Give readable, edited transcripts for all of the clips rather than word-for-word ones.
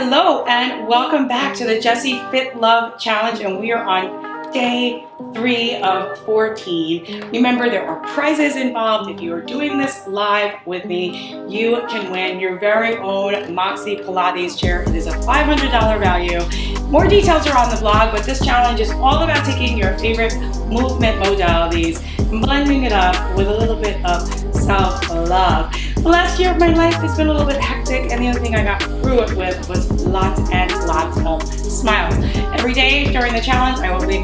Hello and welcome back to the Jessi Fit Love Challenge, and we are on day 3 of 14. Remember, there are prizes involved. If you are doing this live with me, you can win your very own Moxie Pilates chair. It is a $500 value. More details are on the blog, but this challenge is all about taking your favorite movement modalities and blending it up with a little bit of self-love. The last year of my life has been a little bit hectic, and the only thing I got through it with was lots and lots of smiles. Every day during the challenge, I will be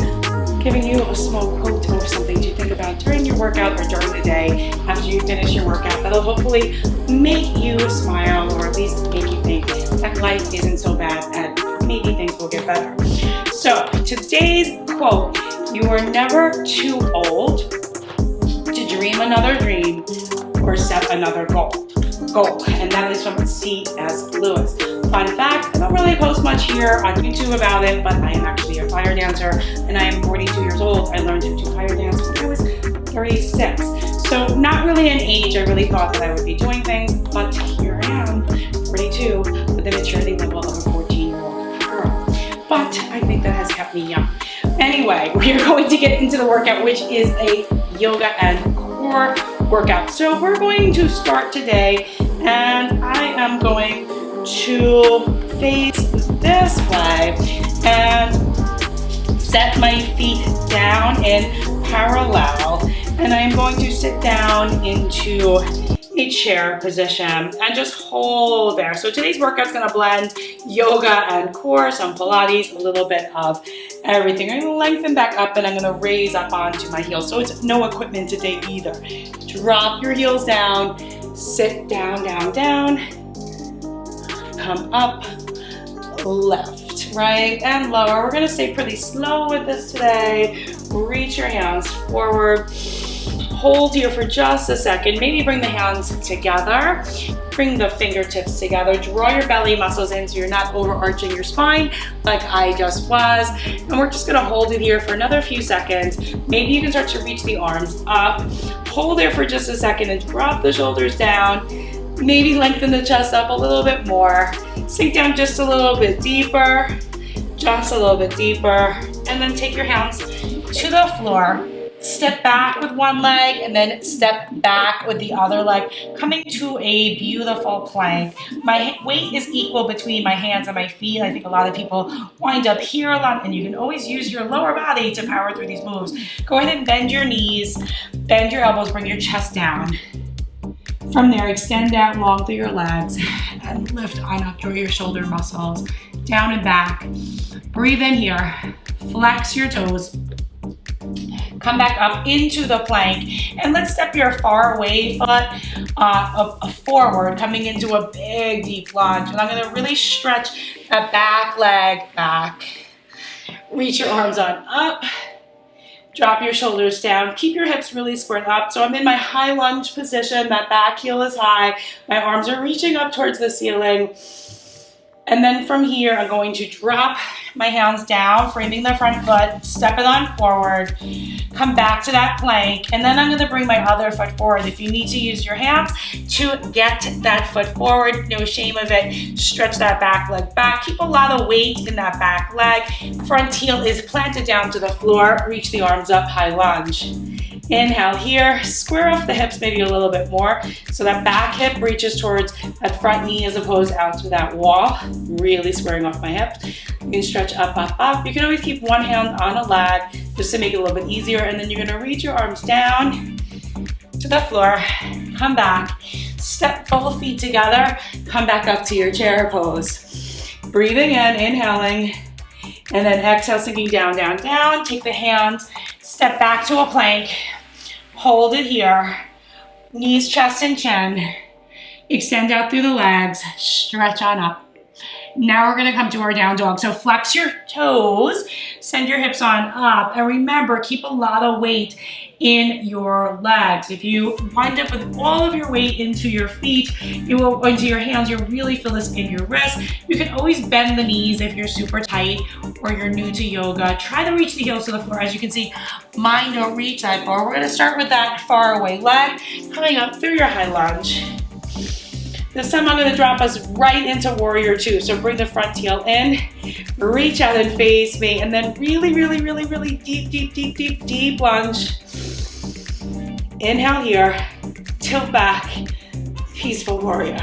giving you a small quote or something to think about during your workout or during the day after you finish your workout that'll hopefully make you smile, or at least make you think that life isn't so bad and maybe things will get better. So today's quote: you are never too old to dream another dream or set another goal. And that is from C.S. Lewis. Fun fact, I don't really post much here on YouTube about it, but I am actually a fire dancer, and I am 42 years old. I learned to do fire dance when I was 36. So not really an age I really thought that I would be doing things, but here I am, 42, with the maturity level of a 14-year-old girl. But I think that has kept me young. Anyway, we are going to get into the workout, which is a yoga and core workout. So we're going to start today, and I am going to face this way and set my feet down in parallel, and I'm going to sit down into a chair position and just hold there. So today's workout's gonna blend yoga and core, some Pilates, a little bit of everything. I'm gonna lengthen back up, and I'm gonna raise up onto my heels. So it's no equipment today either. Drop your heels down, sit down, down, down, come up, left, right, and lower. We're gonna stay pretty slow with this today. Reach your hands forward. Hold here for just a second. Maybe bring the hands together. Bring the fingertips together. Draw your belly muscles in so you're not overarching your spine like I just was. And we're just gonna hold it here for another few seconds. Maybe you can start to reach the arms up. Hold there for just a second and drop the shoulders down. Maybe lengthen the chest up a little bit more. Sink down just a little bit deeper. Just a little bit deeper. And then take your hands to the floor. Step back with one leg and then step back with the other leg, coming to a beautiful plank. My weight is equal between my hands and my feet. I think a lot of people wind up here a lot, and you can always use your lower body to power through these moves. Go ahead and bend your knees, bend your elbows, bring your chest down. From there, extend out long through your legs and lift on up through your shoulder muscles, down and back. Breathe in here, flex your toes. Come back up into the plank, and let's step your far away foot forward, coming into a big deep lunge. And I'm gonna really stretch that back leg back. Reach your arms on up. Drop your shoulders down. Keep your hips really squared up. So I'm in my high lunge position. That back heel is high. My arms are reaching up towards the ceiling. And then from here, I'm going to drop my hands down, framing the front foot, step it on forward, come back to that plank, and then I'm gonna bring my other foot forward. If you need to use your hands to get that foot forward, no shame of it. Stretch that back leg back. Keep a lot of weight in that back leg. Front heel is planted down to the floor. Reach the arms up, high lunge. Inhale here, square off the hips maybe a little bit more so that back hip reaches towards that front knee as opposed out to that wall. Really squaring off my hips. You can stretch up, up, up. You can always keep one hand on a leg just to make it a little bit easier, and then you're gonna reach your arms down to the floor, come back, step both feet together, come back up to your chair pose. Breathing in, inhaling, and then exhale, sinking down, down, down. Take the hands, step back to a plank, hold it here, knees, chest, and chin. Extend out through the legs, stretch on up. Now we're gonna come to our down dog. So flex your toes, send your hips on up, and remember, keep a lot of weight in your legs. If you wind up with all of your weight into your feet, into your hands, you'll really feel this in your wrists. You can always bend the knees if you're super tight or you're new to yoga. Try to reach the heels to the floor. As you can see, mine don't reach that far. We're gonna start with that far away leg, coming up through your high lunge. This time I'm going to drop us right into warrior two. So bring the front heel in, reach out and face me, and then really, really, really, really deep, deep, deep, deep, deep lunge. Inhale here, tilt back, peaceful warrior.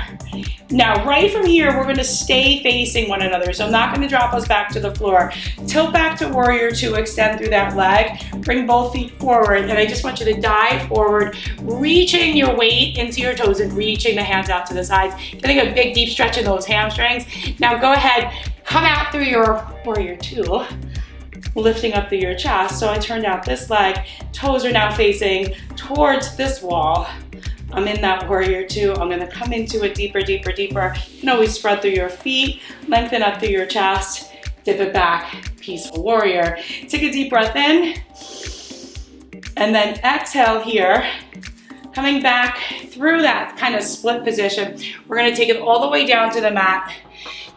Now, right from here, we're going to stay facing one another. So I'm not going to drop us back to the floor. Tilt back to warrior two, extend through that leg, bring both feet forward, and I just want you to dive forward, reaching your weight into your toes and reaching the hands out to the sides, getting a big deep stretch in those hamstrings. Now go ahead, come out through your warrior two, lifting up through your chest. So I turned out this leg, toes are now facing towards this wall. I'm in that warrior two. I'm gonna come into it deeper, deeper, deeper. You can always spread through your feet, lengthen up through your chest, dip it back, peaceful warrior. Take a deep breath in, and then exhale here. Coming back through that kind of split position. We're gonna take it all the way down to the mat.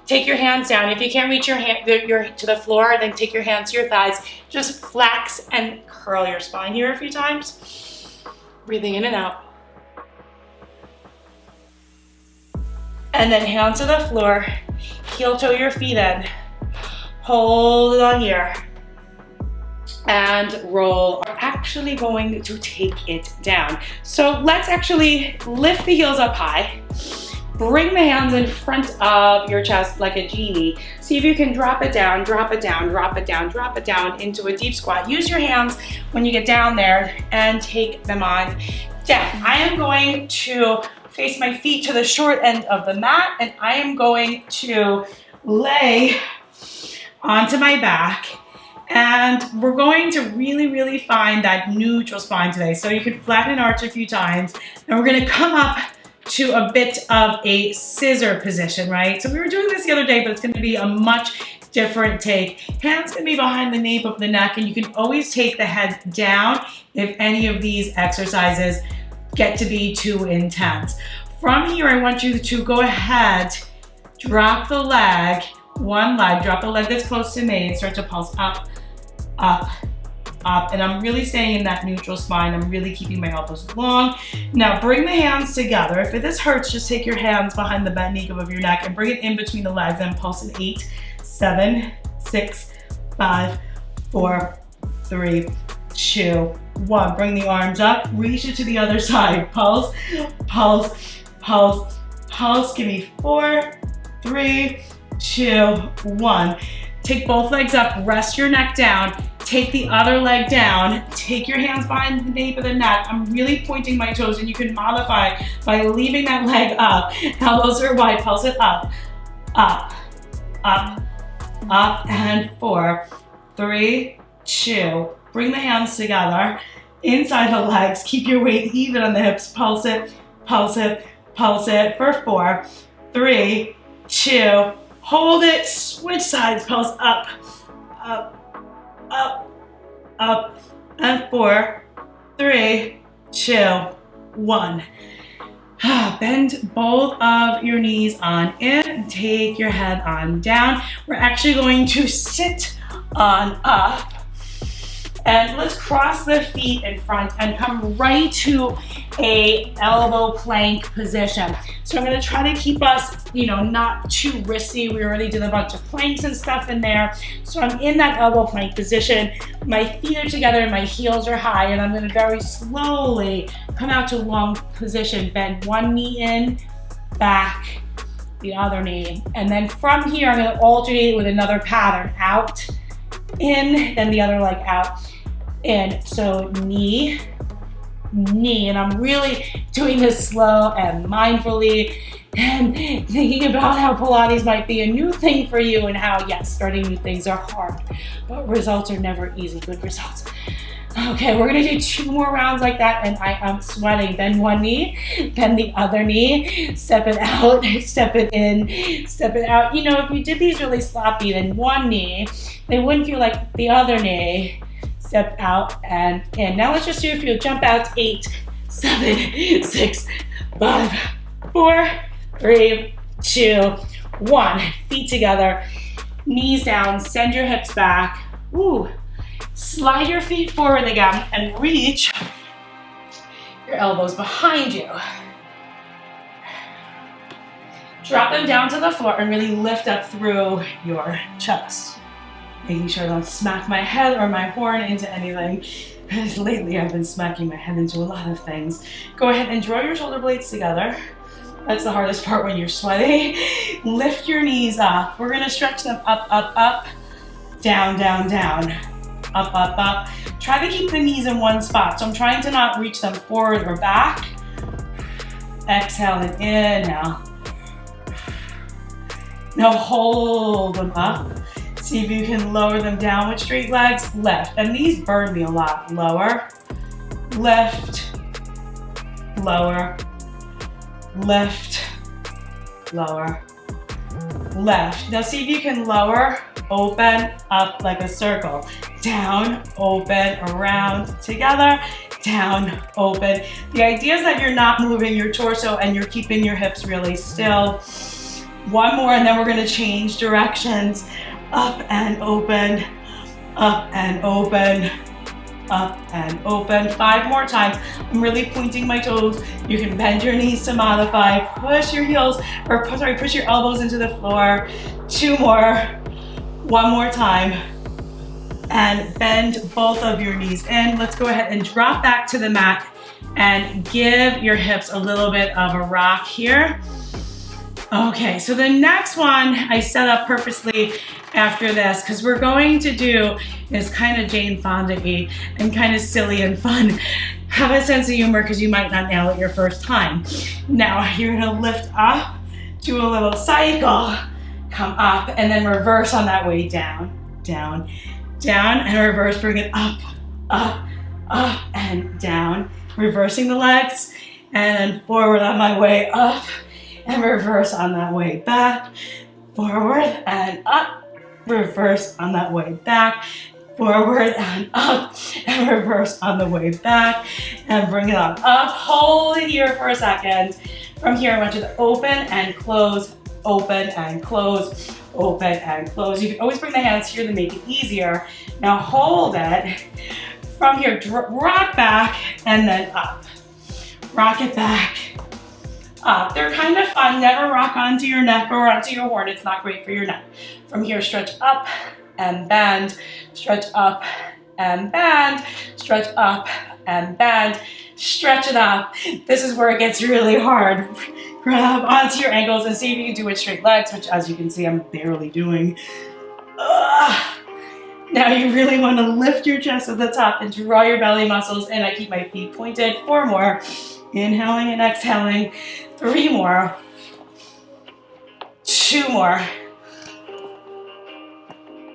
Take your hands down. If you can't reach your hand to the floor, then take your hands to your thighs. Just flex and curl your spine here a few times. Breathing in and out. And then hands to the floor, heel toe your feet in. Hold it on here. And roll. We're actually going to take it down. So let's actually lift the heels up high. Bring the hands in front of your chest like a genie. See if you can drop it down, drop it down, drop it down, drop it down into a deep squat. Use your hands when you get down there and take them on down. I am going to face my feet to the short end of the mat, and I am going to lay onto my back, and we're going to really, really find that neutral spine today. So you can flatten and arch a few times, and we're gonna come up to a bit of a scissor position, right? So we were doing this the other day, but it's gonna be a much different take. Hands can be behind the nape of the neck, and you can always take the head down if any of these exercises get to be too intense. From here, I want you to go ahead, drop the leg, one leg, drop the leg that's close to me, and start to pulse up, up, up. And I'm really staying in that neutral spine. I'm really keeping my elbows long. Now bring the hands together. If this hurts, just take your hands behind the bent knee of your neck and bring it in between the legs and pulse in 8, 7, 6, 5, 4, 3, 2, 1. Bring the arms up, reach it to the other side. Pulse, pulse, pulse, pulse. Give me 4, 3, 2, 1. Take both legs up, rest your neck down, take the other leg down, take your hands behind the nape of the neck. I'm really pointing my toes, and you can modify by leaving that leg up. Elbows are wide, pulse it up, up, up, up, and 4, 3, 2. Bring the hands together, inside the legs, keep your weight even on the hips, pulse it, pulse it, pulse it for 4, 3, 2, hold it, switch sides, pulse up, up, up, up, and 4, 3, 2, 1. Bend both of your knees on in, take your head on down. We're actually going to sit on up. And let's cross the feet in front and come right to a elbow plank position. So I'm gonna try to keep us, not too wristy. We already did a bunch of planks and stuff in there. So I'm in that elbow plank position. My feet are together and my heels are high, and I'm gonna very slowly come out to long position. Bend one knee in, back, the other knee. And then from here, I'm gonna alternate with another pattern. Out, in, then the other leg out, in. So knee, knee, and I'm really doing this slow and mindfully and thinking about how Pilates might be a new thing for you, and how, yes, starting new things are hard, but results are never easy. Good results. Okay, we're gonna do 2 more rounds like that, and I am sweating. Bend one knee, bend the other knee, step it out, step it in, step it out. If you did these really sloppy, then one knee, they wouldn't feel like the other knee. Step out and in. Now let's just do a few jump outs. 8, 7, 6, 5, 4, 3, 2, 1. Feet together, knees down, send your hips back. Woo. Slide your feet forward again and reach your elbows behind you. Drop them down to the floor and really lift up through your chest. Making sure I don't smack my head or my horn into anything. Lately I've been smacking my head into a lot of things. Go ahead and draw your shoulder blades together. That's the hardest part when you're sweaty. Lift your knees up. We're gonna stretch them up, up, up, down, down, down, up, up, up. Try to keep the knees in one spot. So I'm trying to not reach them forward or back. Exhale and inhale. Now hold them up. See if you can lower them down with straight legs. Lift. And these burn me a lot. Lower, lift, lower, lift, lower, lift. Now see if you can lower, open, up like a circle. Down, open, around, together, down, open. The idea is that you're not moving your torso and you're keeping your hips really still. One more and then we're gonna change directions. Up and open, up and open, up and open. 5 more times. I'm really pointing my toes. You can bend your knees to modify. Push your heels, or sorry, push your elbows into the floor. 2 more. 1 more time. And bend both of your knees in. Let's go ahead and drop back to the mat and give your hips a little bit of a rock here. Okay, so the next one I set up purposely after this because we're going to do is kind of Jane Fonda-y and kind of silly and fun. Have a sense of humor because you might not nail it your first time. Now you're gonna lift up, do a little cycle, come up, and then reverse on that way down, down, down, and reverse, bring it up, up, up, and down. Reversing the legs, and then forward on my way up, and reverse on that way back, forward and up, reverse on that way back, forward and up, and reverse on the way back, and bring it on up. Hold it here for a second. From here, I want you to open and close, open and close, open and close. You can always bring the hands here to make it easier. Now hold it. From here, rock back and then up. Rock it back. They're kind of fun. Never rock onto your neck or onto your horn. It's not great for your neck. From here, stretch up and bend. Stretch up and bend. Stretch up and bend. Stretch it up. This is where it gets really hard. Grab onto your ankles and see if you can do it straight legs, which as you can see, I'm barely doing. Now you really want to lift your chest at the top and draw your belly muscles in. I keep my feet pointed. 4 more. Inhaling and exhaling. 3 more. 2 more.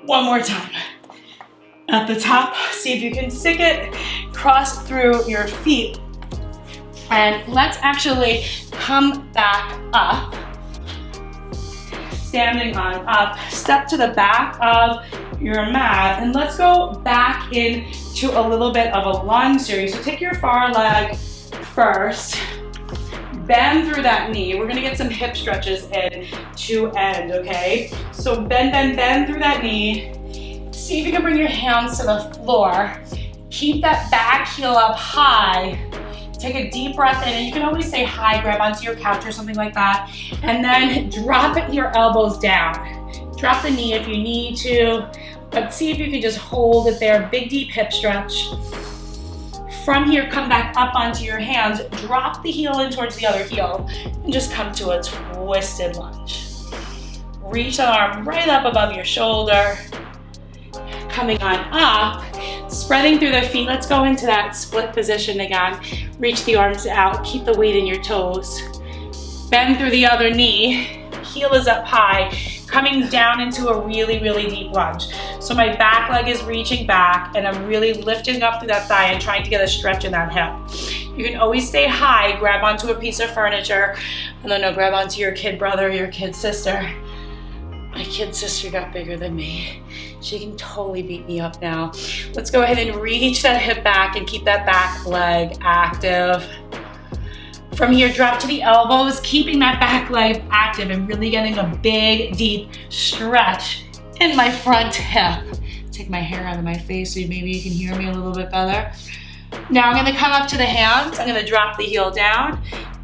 1 more time. At the top, see if you can stick it. Cross through your feet. And let's actually come back up. Standing on up. Step to the back of your mat. And let's go back into a little bit of a lunge series. So take your far leg first. Bend through that knee. We're gonna get some hip stretches in to end, okay? So bend, bend, bend through that knee. See if you can bring your hands to the floor. Keep that back heel up high. Take a deep breath in, and you can always say hi, grab onto your couch or something like that. And then drop it your elbows down. Drop the knee if you need to, but see if you can just hold it there. Big, deep hip stretch. From here, come back up onto your hands, drop the heel in towards the other heel, and just come to a twisted lunge. Reach the arm right up above your shoulder. Coming on up, spreading through the feet. Let's go into that split position again. Reach the arms out, keep the weight in your toes. Bend through the other knee, heel is up high, coming down into a really, really deep lunge. So my back leg is reaching back and I'm really lifting up through that thigh and trying to get a stretch in that hip. You can always stay high, grab onto a piece of furniture, and then grab onto your kid brother or your kid sister. My kid sister got bigger than me. She can totally beat me up now. Let's go ahead and reach that hip back and keep that back leg active. From here, drop to the elbows, keeping that back leg active and really getting a big, deep stretch in my front hip. Take my hair out of my face so maybe you can hear me a little bit better. Now I'm gonna come up to the hands. I'm gonna drop the heel down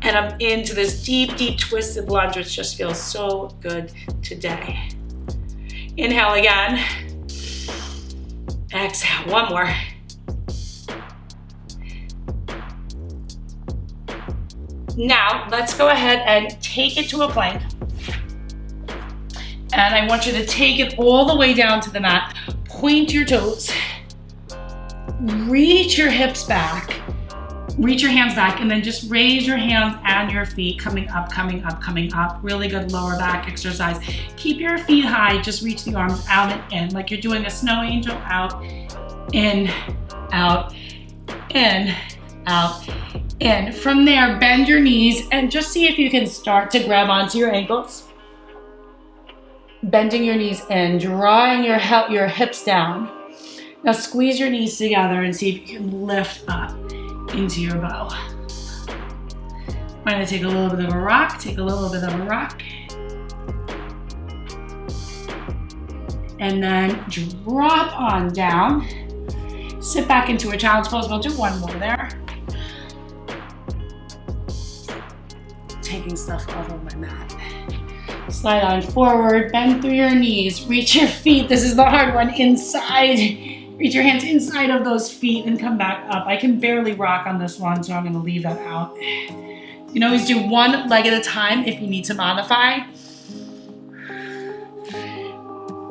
And I'm into this deep, deep twisted lunge, which just feels so good today. Inhale again. Exhale, one more. Now, let's go ahead and take it to a plank. And I want you to take it all the way down to the mat. Point your toes. Reach your hips back. Reach your hands back, and then just raise your hands and your feet coming up, coming up, coming up. Really good lower back exercise. Keep your feet high. Just reach the arms out and in, like you're doing a snow angel. Out, in, out, in, out, in. From there, bend your knees and just see if you can start to grab onto your ankles. Bending your knees in, drawing your hips down. Now squeeze your knees together and see if you can lift up into your bow. I'm going to take a little bit of a rock, and then drop on down. Sit back into a child's pose. We'll do one more there. Taking stuff off of my mat. Slide on forward, bend through your knees, reach your feet. This is the hard one, inside. Reach your hands inside of those feet and come back up. I can barely rock on this one, so I'm gonna leave that out. You can always do one leg at a time if you need to modify.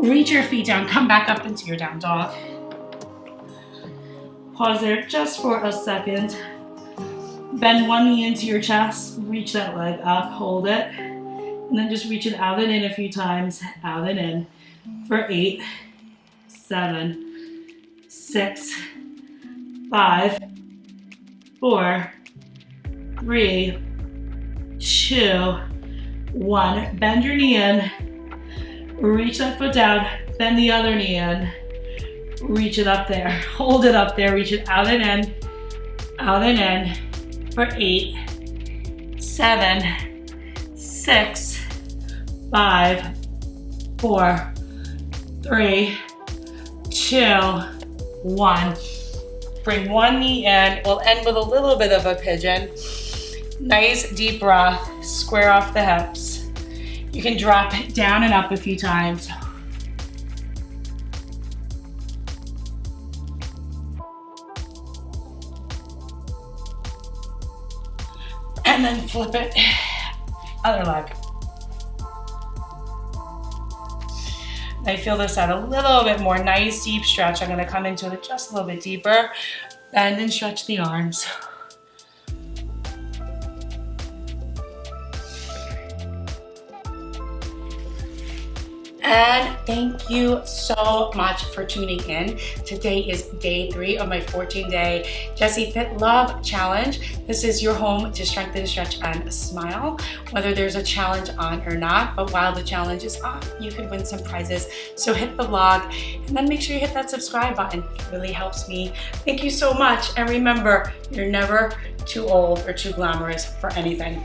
Reach your feet down, come back up into your down dog. Pause there just for a second. Bend one knee into your chest, reach that leg up, hold it, and then just reach it out and in a few times, out and in, for 8, 7, 6, 5, 4, 3, 2, 1. Bend your knee in, reach that foot down, bend the other knee in, reach it up there, hold it up there, reach it out and in, for 8, 7, 6, 5, 4, 3, 2, 1. Bring one knee in. We'll end with a little bit of a pigeon. Nice deep breath. Square off the hips. You can drop it down and up a few times. And then flip it, other leg. I feel this out a little bit more. Nice deep stretch. I'm gonna come into it just a little bit deeper. Bend and stretch the arms. And thank you so much for tuning in. Today is day 3 of my 14-day Jessi Fit Love Challenge. This is your home to strengthen, stretch, and smile, whether there's a challenge on or not. But while the challenge is on, you can win some prizes. So hit the vlog and then make sure you hit that subscribe button. It really helps me. Thank you so much. And remember, you're never too old or too glamorous for anything.